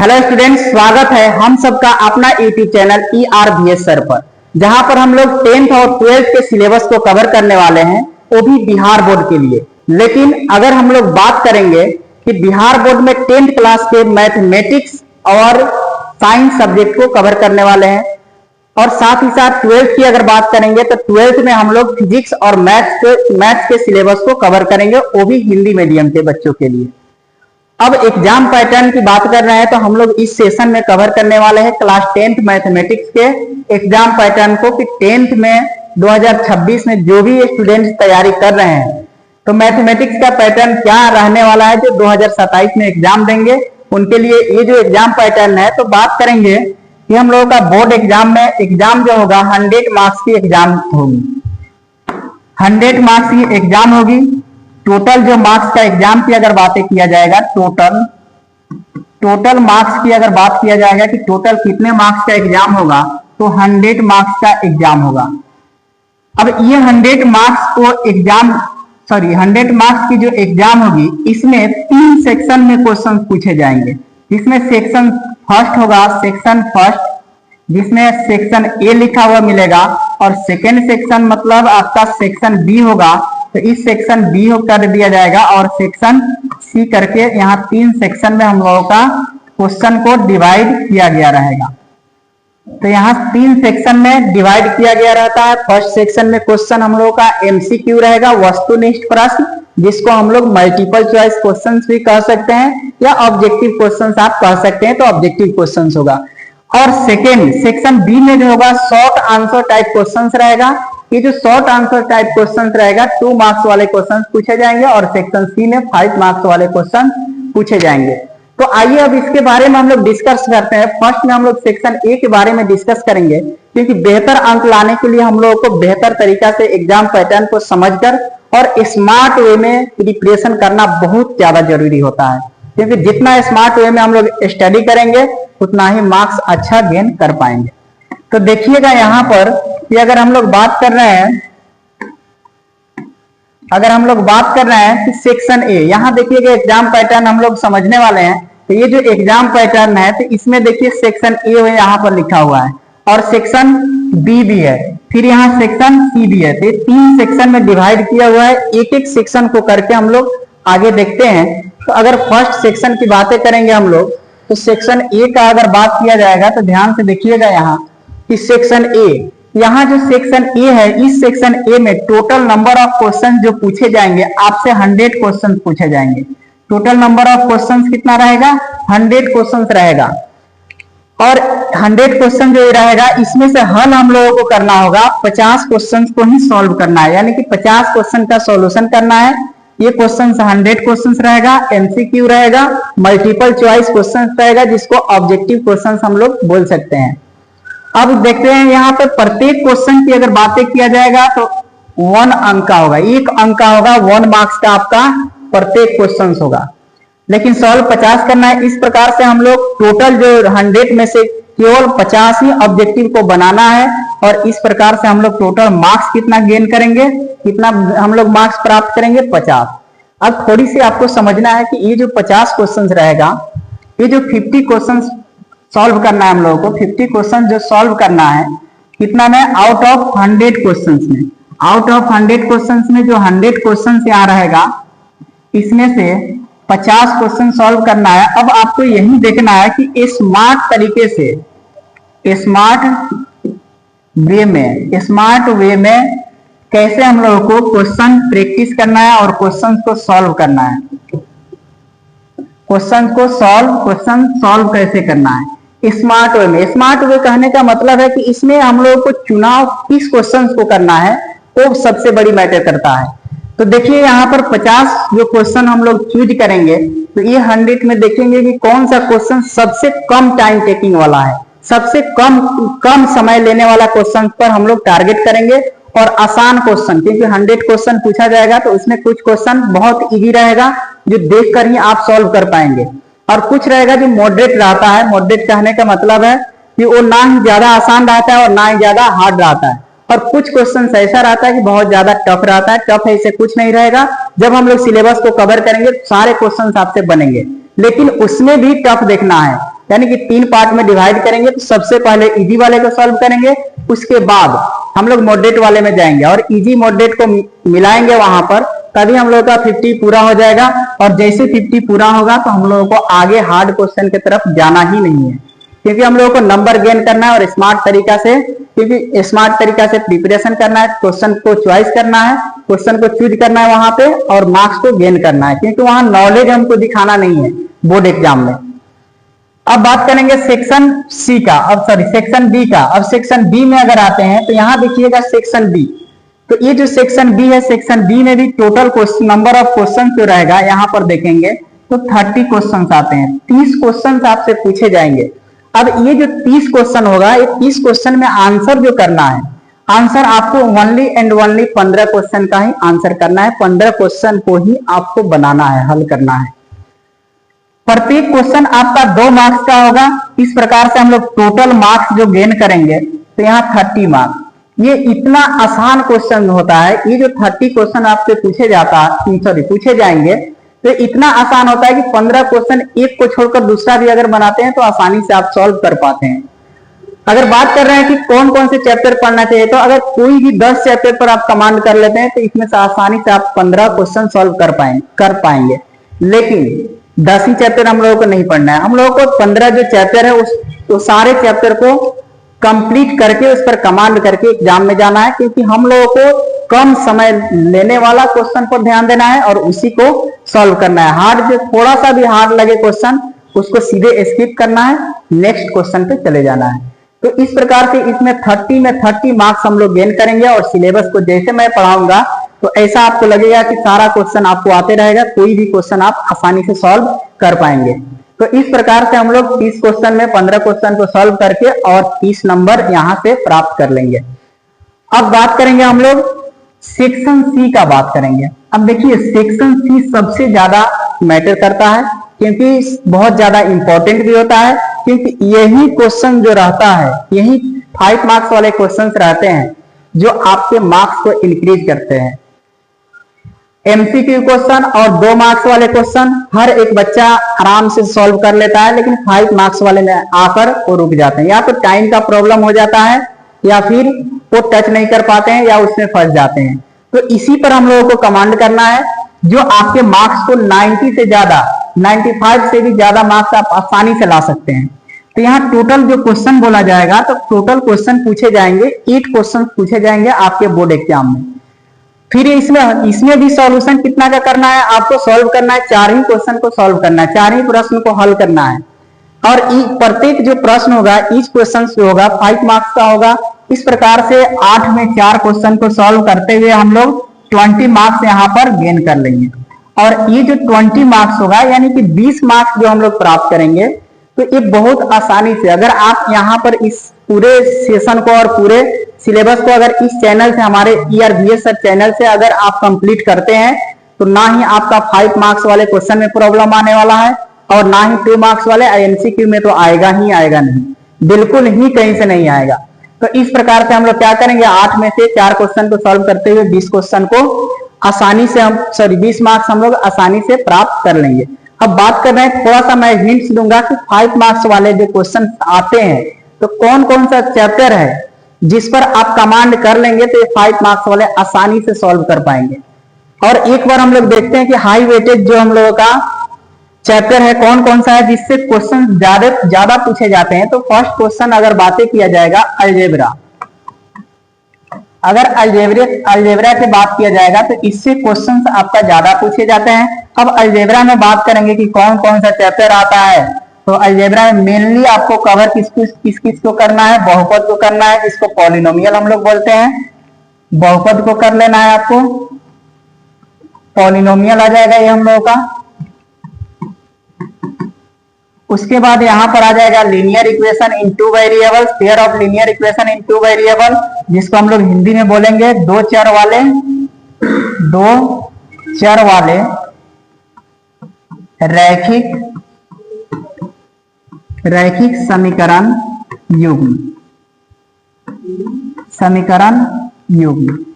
Hello students, स्वागत है हम सबका अपना यूट्यूब चैनल ERVS सर पर, जहां पर हम लोग 10th और 12th के सिलेबस को कवर करने वाले हैं, वो भी बिहार बोर्ड के लिए। लेकिन अगर हम लोग बात करेंगे कि बिहार बोर्ड में 10th क्लास के मैथमेटिक्स और साइंस सब्जेक्ट को कवर करने वाले हैं, और साथ ही साथ 12th की अगर बात करेंगे तो 12th में हम लोग फिजिक्स और मैथ्स के सिलेबस को कवर करेंगे, वो भी हिंदी मीडियम के बच्चों के लिए। अब एग्जाम पैटर्न की बात कर रहे हैं तो हम लोग इस सेशन में कवर करने वाले हैं क्लास 10th मैथमेटिक्स के एग्जाम पैटर्न को, कि 10th में 2026 में जो भी स्टूडेंट्स तैयारी कर रहे हैं तो मैथमेटिक्स का पैटर्न क्या रहने वाला है जो 2027 में एग्जाम देंगे उनके लिए ये जो एग्जाम पैटर्न है। तो बात करेंगे कि हम लोगों का बोर्ड एग्जाम में एग्जाम जो होगा 100 मार्क्स की एग्जाम होगी, 100 मार्क्स की एग्जाम होगी। टोटल जो मार्क्स का एग्जाम की अगर बातें किया जाएगा, टोटल मार्क्स की अगर बात किया जाएगा कि टोटल कितने मार्क्स का एग्जाम होगा, तो 100 मार्क्स का एग्जाम होगा। अब ये 100 मार्क्स की जो एग्जाम होगी, इसमें 3 सेक्शन में क्वेश्चन पूछे जाएंगे। जिसमें सेक्शन फर्स्ट होगा, सेक्शन फर्स्ट, जिसमें सेक्शन ए लिखा हुआ मिलेगा, और सेकेंड सेक्शन मतलब आपका सेक्शन बी होगा, तो इस सेक्शन बी कर दिया जाएगा, और सेक्शन सी करके यहाँ 3 सेक्शन में हम लोगों का क्वेश्चन को डिवाइड किया गया रहेगा। तो यहाँ 3 सेक्शन में डिवाइड किया गया रहता है। फर्स्ट सेक्शन में क्वेश्चन हम लोगों का MCQ रहेगा, वस्तुनिष्ठ प्रश्न, जिसको हम लोग मल्टीपल चॉइस क्वेश्चंस भी कह सकते हैं या ऑब्जेक्टिव क्वेश्चंस आप कह सकते हैं, तो ऑब्जेक्टिव क्वेश्चंस होगा। और सेकेंड सेक्शन बी में जो होगा शॉर्ट आंसर टाइप क्वेश्चंस रहेगा। ये जो शॉर्ट आंसर टाइप क्वेश्चन रहेगा 2 मार्क्स वाले क्वेश्चन पूछे जाएंगे, और सेक्शन सी में 5 मार्क्स वाले क्वेश्चन पूछे जाएंगे। तो आइए अब इसके बारे में हम लोग डिस्कस करते हैं। फर्स्ट में हम लोग सेक्शन ए के बारे में डिस्कस करेंगे, क्योंकि बेहतर अंक लाने के लिए हम लोगों को बेहतर तरीका से एग्जाम पैटर्न को समझकर और स्मार्ट वे में प्रिपरेशन करना बहुत ज्यादा जरूरी होता है। क्योंकि जितना स्मार्ट वे में हम लोग स्टडी करेंगे उतना ही मार्क्स अच्छा गेन कर पाएंगे। तो देखिएगा यहाँ पर कि अगर हम लोग बात कर रहे हैं कि सेक्शन ए, यहाँ देखिएगा एग्जाम पैटर्न हम लोग समझने वाले हैं। तो ये जो एग्जाम पैटर्न है, तो इसमें देखिए सेक्शन ए यहाँ पर लिखा हुआ है, और सेक्शन बी भी है, फिर यहाँ सेक्शन सी भी है। तो ये 3 सेक्शन में डिवाइड किया हुआ है। एक एक सेक्शन को करके हम लोग आगे देखते हैं। तो अगर फर्स्ट सेक्शन की बातें करेंगे हम लोग, तो सेक्शन ए का अगर बात किया जाएगा तो ध्यान से देखिएगा यहाँ कि सेक्शन ए, यहाँ जो सेक्शन ए है, इस सेक्शन ए में टोटल नंबर ऑफ क्वेश्चन जो पूछे जाएंगे आपसे 100 क्वेश्चन पूछे जाएंगे। टोटल नंबर ऑफ क्वेश्चन कितना रहेगा? 100 क्वेश्चन रहेगा। और 100 क्वेश्चन जो रहेगा, इसमें से हल हम लोगों को करना होगा 50 क्वेश्चन को ही सॉल्व करना है, यानी कि 50 क्वेश्चन का सॉल्यूशन करना है। ये क्वेश्चन 100 क्वेश्चन रहेगा, MCQ रहेगा, मल्टीपल चॉइस क्वेश्चन रहेगा, जिसको ऑब्जेक्टिव क्वेश्चन हम लोग बोल सकते हैं। अब देखते हैं यहाँ पे प्रत्येक क्वेश्चन की अगर बातें किया जाएगा तो 1 अंक का होगा, 1 अंक का होगा, 1 मार्क्स का आपका प्रत्येक क्वेश्चन होगा। लेकिन सॉल्व 50 करना है। इस प्रकार से हम लोग टोटल जो 100 में से केवल 50 ही ऑब्जेक्टिव को बनाना है, और इस प्रकार से हम लोग टोटल मार्क्स कितना गेन करेंगे, कितना हम लोग मार्क्स प्राप्त करेंगे? 50। अब थोड़ी सी आपको समझना है कि ये जो 50 क्वेश्चन रहेगा, ये जो 50 क्वेश्चन सॉल्व करना है हम लोगों को, 50 क्वेश्चन जो सॉल्व करना है, कितना में? आउट ऑफ 100 क्वेश्चंस में, आउट ऑफ 100 क्वेश्चंस में जो 100 क्वेश्चंस यहाँ रहेगा, इसमें से 50 क्वेश्चन सॉल्व करना है। अब आपको यही देखना है कि स्मार्ट तरीके से, स्मार्ट वे में कैसे हम लोगों को क्वेश्चन प्रैक्टिस करना है और क्वेश्चन को सॉल्व करना है। क्वेश्चन सॉल्व कैसे करना है स्मार्ट वे में। स्मार्ट वे कहने का मतलब है कि इसमें हम लोगों को चुनाव किस क्वेश्चन को करना है, वो सबसे बड़ी मैटर करता है। तो देखिए यहाँ पर 50 जो क्वेश्चन हम लोग चूज करेंगे, तो ये 100 में देखेंगे कि कौन सा क्वेश्चन सबसे कम टाइम टेकिंग वाला है, सबसे कम समय लेने वाला क्वेश्चन पर हम लोग टारगेट करेंगे। और आसान क्वेश्चन, क्योंकि 100 क्वेश्चन पूछा जाएगा तो उसमें कुछ क्वेश्चन बहुत इजी रहेगा जो देखकर ही आप सॉल्व कर पाएंगे, और कुछ रहेगा जो मॉडरेट रहता है। मॉडरेट कहने का मतलब है कि वो ना ही ज्यादा आसान रहता है और ना ही ज्यादा हार्ड रहता है। और कुछ क्वेश्चन ऐसा रहता है कि बहुत ज्यादा टफ रहता है। टफ ऐसे कुछ नहीं रहेगा। जब हम लोग सिलेबस को कवर करेंगे सारे क्वेश्चन आपसे बनेंगे, लेकिन उसमें भी टफ देखना है, यानी कि 3 पार्ट में डिवाइड करेंगे। तो सबसे पहले इजी वाले को सॉल्व करेंगे, उसके बाद हम लोग मॉडरेट वाले में जाएंगे और इजी मॉडरेट को मिलाएंगे वहां पर, तभी हम लोग का 50 पूरा हो जाएगा। और जैसे 50 पूरा होगा तो हम लोगों को आगे हार्ड क्वेश्चन की तरफ जाना ही नहीं है, क्योंकि हम लोगों को नंबर गेन करना है और स्मार्ट तरीका से, क्योंकि स्मार्ट तरीका से प्रिपरेशन करना है, क्वेश्चन को चॉइस करना है, क्वेश्चन को चूज करना है वहां पे और मार्क्स को गेन करना है, क्योंकि वहां नॉलेज हमको दिखाना नहीं है बोर्ड एग्जाम में। अब बात करेंगे सेक्शन सी का, अब सॉरी सेक्शन बी का। अब सेक्शन बी में अगर आते हैं तो यहां देखिएगा सेक्शन बी। तो ये जो सेक्शन बी है, सेक्शन बी में भी total question number of question जो रहेगा यहां पर देखेंगे तो 30 क्वेश्चन आते हैं, 30 क्वेश्चन आपसे पूछे जाएंगे। अब ये जो 30 क्वेश्चन होगा, ये 30 क्वेश्चन में आंसर जो करना है, आंसर आपको ओनली एंड ओनली 15 क्वेश्चन का ही आंसर करना है, 15 क्वेश्चन को ही आपको बनाना है, हल करना है। प्रत्येक क्वेश्चन आपका 2 मार्क्स का होगा। इस प्रकार से हम लोग टोटल मार्क्स जो गेन करेंगे तो यहाँ 30 मार्क्स। ये इतना आसान क्वेश्चन होता है, ये जो 30 क्वेश्चन आपसे पूछे जाएंगे तो इतना आसान होता है कि 15 क्वेश्चन एक को छोड़कर दूसरा भी अगर बनाते हैं तो आसानी से आप सॉल्व कर पाते हैं। अगर बात कर रहे हैं कि कौन कौन से चैप्टर पढ़ना चाहिए, तो अगर कोई भी 10 चैप्टर पर आप कमांड कर लेते हैं तो इसमें से आसानी से आप 15 क्वेश्चन सॉल्व कर पाएंगे। लेकिन 10 ही चैप्टर हम लोगों को नहीं पढ़ना है, हम लोगों को 15 जो चैप्टर है तो सारे चैप्टर को कंप्लीट करके उस पर कमांड करके एग्जाम में जाना है, क्योंकि हम लोगों को कम समय लेने वाला क्वेश्चन पर ध्यान देना है और उसी को सॉल्व करना है। हार्ड जो थोड़ा सा भी हार्ड लगे क्वेश्चन उसको सीधे स्किप करना है, नेक्स्ट क्वेश्चन पे चले जाना है। तो इस प्रकार से इसमें 30 मार्क्स हम लोग गेन करेंगे और सिलेबस को जैसे मैं पढ़ाऊंगा तो ऐसा आपको लगेगा कि सारा क्वेश्चन आपको आते रहेगा, कोई भी क्वेश्चन आप आसानी से सॉल्व कर पाएंगे। तो इस प्रकार से हम लोग 30 क्वेश्चन में 15 क्वेश्चन को सॉल्व करके और 30 नंबर यहां से प्राप्त कर लेंगे। अब बात करेंगे हम लोग सेक्शन सी का बात करेंगे। अब देखिए सेक्शन सी सबसे ज्यादा मैटर करता है, क्योंकि बहुत ज्यादा इंपॉर्टेंट भी होता है, क्योंकि यही क्वेश्चन जो रहता है, यही 5 मार्क्स वाले क्वेश्चन रहते हैं जो आपके मार्क्स को इंक्रीज करते हैं। एमसीक्यू क्वेश्चन और 2 मार्क्स वाले क्वेश्चन हर एक बच्चा आराम से सॉल्व कर लेता है, लेकिन 5 मार्क्स वाले में आकर वो रुक जाते हैं, या तो टाइम का प्रॉब्लम हो जाता है या फिर वो टच नहीं कर पाते हैं या उसमें फंस जाते हैं। तो इसी पर हम लोगों को कमांड करना है, जो आपके मार्क्स को 90 से ज्यादा, 95 से भी ज्यादा मार्क्स आप आसानी से ला सकते हैं। तो यहाँ टोटल जो क्वेश्चन बोला जाएगा तो टोटल क्वेश्चन पूछे जाएंगे, 8 क्वेश्चन पूछे जाएंगे आपके बोर्ड एग्जाम में। फिर इसमें भी सॉल्यूशन कितना का करना है, आपको सॉल्व करना है 4 ही क्वेश्चन को सॉल्व करना है, 4 ही प्रश्न को हल करना है। और प्रत्येक जो प्रश्न होगा, ईच क्वेश्चन जो होगा 5 मार्क्स का होगा। इस प्रकार से 8 में 4 क्वेश्चन को सॉल्व करते हुए हम लोग 20 मार्क्स यहाँ पर गेन कर लेंगे। और ये जो 20 मार्क्स होगा यानी कि 20 मार्क्स जो हम लोग प्राप्त करेंगे, तो ये बहुत आसानी से, अगर आप यहाँ पर इस पूरे सेशन को और पूरे सिलेबस को अगर इस चैनल से, हमारे ERVS सर चैनल से अगर आप कंप्लीट करते हैं, तो ना ही आपका 5 मार्क्स वाले क्वेश्चन में प्रॉब्लम आने वाला है और ना ही 2 मार्क्स वाले MCQ में तो आएगा ही आएगा नहीं, बिल्कुल ही कहीं से नहीं आएगा। तो इस प्रकार से हम लोग क्या करेंगे, 8 में से 4 क्वेश्चन को सॉल्व करते हुए 20 क्वेश्चन को आसानी से 20 मार्क्स हम लोग आसानी से प्राप्त कर लेंगे। अब बात कर रहे हैं, थोड़ा सा मैं हिंट्स दूंगा कि 5 मार्क्स वाले जो क्वेश्चन आते हैं तो कौन कौन सा चैप्टर है जिस पर आप कमांड कर लेंगे तो ये 5 मार्क्स वाले आसानी से सॉल्व कर पाएंगे। और एक बार हम लोग देखते हैं कि हाई वेटेज जो हम लोगों का चैप्टर है कौन कौन सा है जिससे क्वेश्चन ज्यादा पूछे जाते हैं। तो फर्स्ट क्वेश्चन अगर बातें किया जाएगा अलजेब्रा, अगर अलजेब्रा की बात किया जाएगा तो इससे क्वेश्चंस आपका ज्यादा पूछे जाते हैं। अब अलजेब्रा में बात करेंगे कि कौन कौन सा चैप्टर आता है, तो अलजेब्रा में मेनली आपको कवर किस को करना है, बहुपद को करना है, जिसको पॉलिनोमियल हम लोग बोलते हैं, बहुपद को कर लेना है आपको, पॉलिनोमियल आ जाएगा ये हम लोगों का। उसके बाद यहां पर आ जाएगा linear equation in 2 variable, pair of linear equation in 2 variable, जिसको हम लोग हिंदी में बोलेंगे 2 चर वाले रैखिक समीकरण युग्म।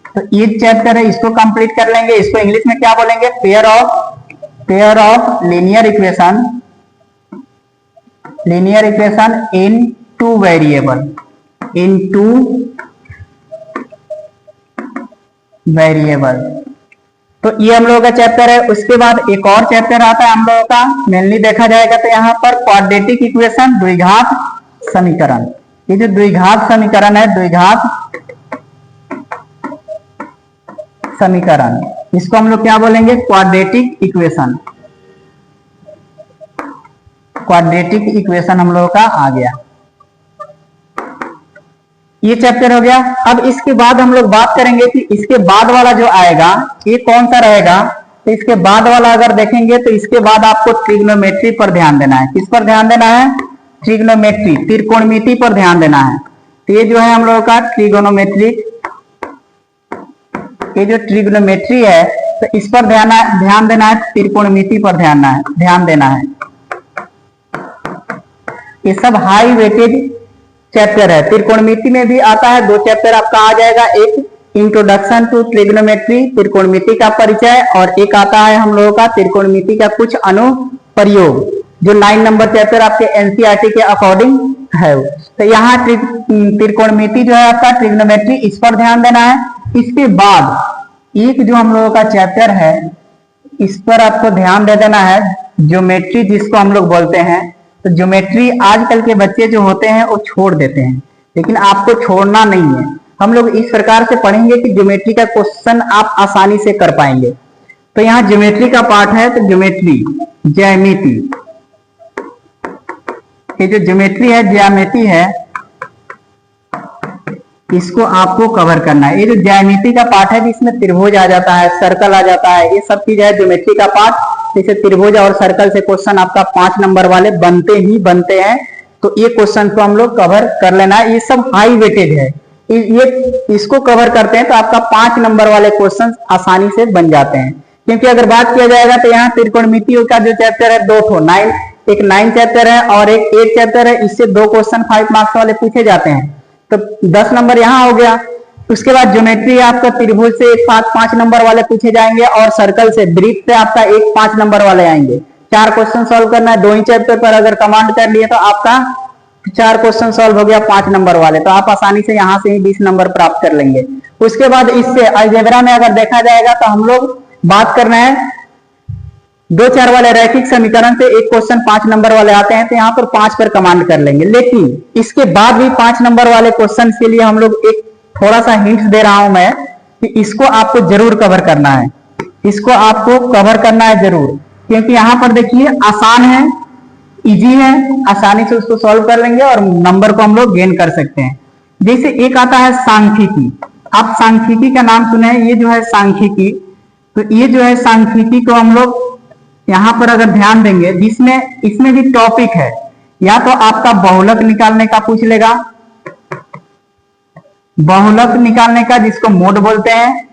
तो ये चैप्टर है, इसको कंप्लीट कर लेंगे। इसको इंग्लिश में क्या बोलेंगे, pair of linear equation linear equation in two variable, in two variable. तो ये हम लोगों का चैप्टर है। उसके बाद एक और चैप्टर आता है हम लोगों का, मेनली देखा जाएगा तो यहाँ पर क्वाड्रेटिक इक्वेशन, द्विघात समीकरण। ये जो द्विघात समीकरण है, द्विघात समीकरण, इसको हम लोग क्या बोलेंगे, क्वाड्रेटिक इक्वेशन। क्वाड्रेटिक इक्वेशन हम लोगों का आ गया, ये चैप्टर हो गया। अब इसके बाद हम लोग बात करेंगे कि इसके बाद वाला जो आएगा ये कौन सा रहेगा। तो इसके बाद वाला अगर देखेंगे तो इसके बाद आपको ट्रिग्नोमेट्री पर ध्यान देना है। किस पर ध्यान देना है, ट्रिग्नोमेट्री, त्रिकोणमिति पर ध्यान देना है। तो ये जो है हम लोगों का ट्रिगोनोमेट्री, ये जो ट्रिग्नोमेट्री है तो इस पर ध्यान देना है, त्रिकोणमिति पर ध्यान देना है। ये सब हाई वेटेज चैप्टर है। त्रिकोणमिति में भी आता है, दो चैप्टर आपका आ जाएगा, एक इंट्रोडक्शन टू ट्रिग्नोमेट्री, त्रिकोणमिति का परिचय, और एक आता है हम लोगों का त्रिकोणमिति का कुछ अनुप्रयोग, जो 9 नंबर चैप्टर आपके एनसीईआरटी के अकॉर्डिंग है। तो यहाँ त्रिकोणमिति जो है आपका, ट्रिग्नोमेट्री, इस पर ध्यान देना है। इसके बाद एक जो हम लोगों का चैप्टर है इस पर आपको ध्यान दे देना है, ज्योमेट्री जिसको हम लोग बोलते हैं। तो ज्योमेट्री आजकल के बच्चे जो होते हैं वो छोड़ देते हैं, लेकिन आपको छोड़ना नहीं है। हम लोग इस प्रकार से पढ़ेंगे कि ज्योमेट्री का क्वेश्चन आप आसानी से कर पाएंगे। तो यहाँ ज्योमेट्री का पार्ट है, तो ज्योमेट्री, ज्यामिति, ये जो ज्योमेट्री है, ज्यामिति है, इसको आपको कवर करना है। ये जो ज्यामिति का पार्ट है जिसमें त्रिभुज आ जाता है, सर्कल आ जाता है, ये सब चीज है ज्योमेट्री का पार्ट। जैसे त्रिभुज और सर्कल से क्वेश्चन आपका 5 नंबर वाले बनते हैं। तो ये क्वेश्चन को हम लोग कवर कर लेना है। ये सब हाई वेटेज है, ये इसको कवर करते हैं तो आपका 5 नंबर वाले क्वेश्चन आसानी से बन जाते हैं। क्योंकि अगर बात किया जाएगा तो यहाँ त्रिकोणमिति का जो चैप्टर है 2 ठो, एक 9 चैप्टर है और एक 8 चैप्टर है। इससे 2 क्वेश्चन 5 मार्क्स वाले पूछे जाते हैं, तो 10 नंबर यहाँ हो गया। उसके बाद ज्योमेट्री आपका त्रिभुज से 5 नंबर वाले पूछे जाएंगे, और सर्कल से, वृत्त से आपका 5 नंबर वाले आएंगे। 4 क्वेश्चन सॉल्व करना है, 2 ही चैप्टर पर अगर कमांड कर लिए तो आपका 4 क्वेश्चन सॉल्व हो गया 5 नंबर वाले। तो आप आसानी से यहाँ से ही 20 नंबर प्राप्त कर लेंगे। उसके बाद इससे अलजेब्रा में अगर देखा जाएगा तो हम लोग बात कर रहे हैं 2-4 वाले रैखिक समीकरण से एक क्वेश्चन 5 नंबर वाले आते हैं, तो यहाँ पर 5 पर कमांड कर लेंगे। लेकिन इसके बाद भी 5 नंबर वाले क्वेश्चन के लिए हम लोग एक थोड़ा सा हिंट दे रहा हूं मैं कि इसको आपको जरूर कवर करना है, इसको आपको कवर करना है जरूर। क्योंकि यहाँ पर देखिए आसान है, इजी है, आसानी से उसको सॉल्व कर लेंगे और नंबर को हम लोग गेन कर सकते हैं। जैसे एक आता है सांख्यिकी, आप सांख्यिकी का नाम सुने हैं, ये जो है सांख्यिकी। तो ये जो है सांख्यिकी को हम लोग यहाँ पर अगर ध्यान देंगे, जिसमें इसमें भी टॉपिक है, या तो आपका बहुलक निकालने का पूछ लेगा, बहुलक निकालने का जिसको मोड बोलते हैं,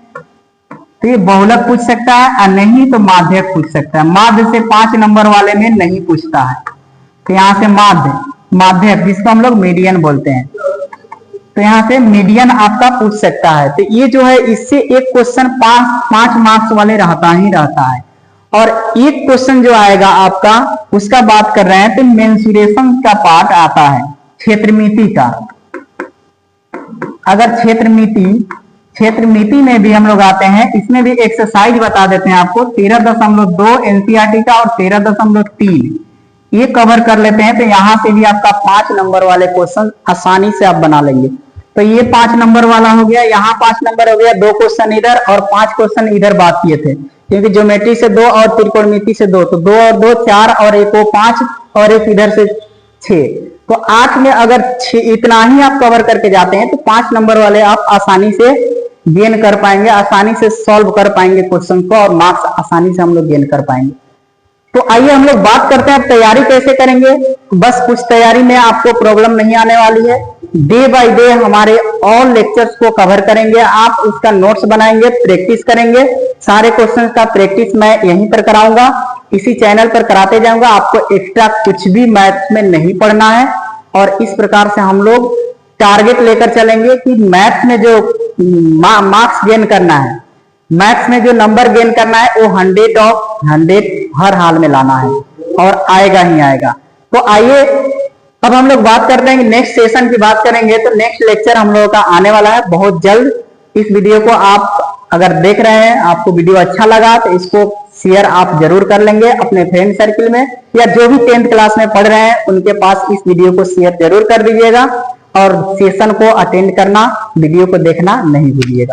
तो ये बहुलक पूछ सकता है, और नहीं तो माध्यक पूछ सकता है। माध्य से 5 नंबर वाले में नहीं पूछता है, तो यहाँ से माध्यक जिसको हम लोग मीडियन बोलते हैं, तो यहाँ से मीडियन आपका पूछ सकता है। तो ये जो है इससे एक क्वेश्चन 5 मार्क्स वाले रहता है। और एक क्वेश्चन जो आएगा आपका, उसका बात कर रहे हैं तो मेंसुरेशन का पार्ट आता है, क्षेत्रमिति का। अगर क्षेत्रमिति में भी हम लोग आते हैं, इसमें भी एक्सरसाइज बता देते हैं आपको, 13.2 एनसीईआरटी का और 13.3 ये कवर कर लेते हैं। तो यहाँ से भी आपका 5 नंबर वाले क्वेश्चन आसानी से आप बना लेंगे। तो ये 5 नंबर वाला हो गया, यहाँ 5 नंबर हो गया, 2 क्वेश्चन इधर और 5 क्वेश्चन इधर बात किए थे। क्योंकि ज्योमेट्री से 2 और त्रिकोणमिति से 2, तो 2 और 2 4 और एक वो 5 और एक इधर से 6, तो 8 में अगर 6 इतना ही आप कवर करके जाते हैं तो 5 नंबर वाले आप आसानी से गेन कर पाएंगे, आसानी से सॉल्व कर पाएंगे क्वेश्चन को, और मार्क्स आसानी से हम लोग गेन कर पाएंगे। तो आइए हम लोग बात करते हैं अब तैयारी कैसे करेंगे। बस कुछ तैयारी में आपको प्रॉब्लम नहीं आने वाली है। डे बाय डे हमारे ऑल लेक्चर्स को कवर करेंगे, आप उसका नोट्स बनाएंगे, प्रैक्टिस करेंगे। सारे क्वेश्चन का प्रैक्टिस मैं यहीं पर कराऊंगा, इसी चैनल पर कराते जाऊंगा। आपको एक्स्ट्रा कुछ भी मैथ्स में नहीं पढ़ना है, और इस प्रकार से हम लोग टारगेट लेकर चलेंगे कि मैथ्स में जो मार्क्स गेन करना है, मैथ्स में जो नंबर गेन करना है, वो 100 हर हाल में लाना है, और आएगा ही आएगा। तो आइए अब हम लोग बात करते हैं कि नेक्स्ट सेशन की बात करेंगे, तो नेक्स्ट लेक्चर हम लोगों का आने वाला है बहुत जल्द। इस वीडियो को आप अगर देख रहे हैं, आपको वीडियो अच्छा लगा तो इसको शेयर आप जरूर कर लेंगे अपने फ्रेंड सर्किल में, या जो भी 10th क्लास में पढ़ रहे हैं उनके पास इस वीडियो को शेयर जरूर कर दीजिएगा, और सेशन को अटेंड करना, वीडियो को देखना नहीं भूलिएगा।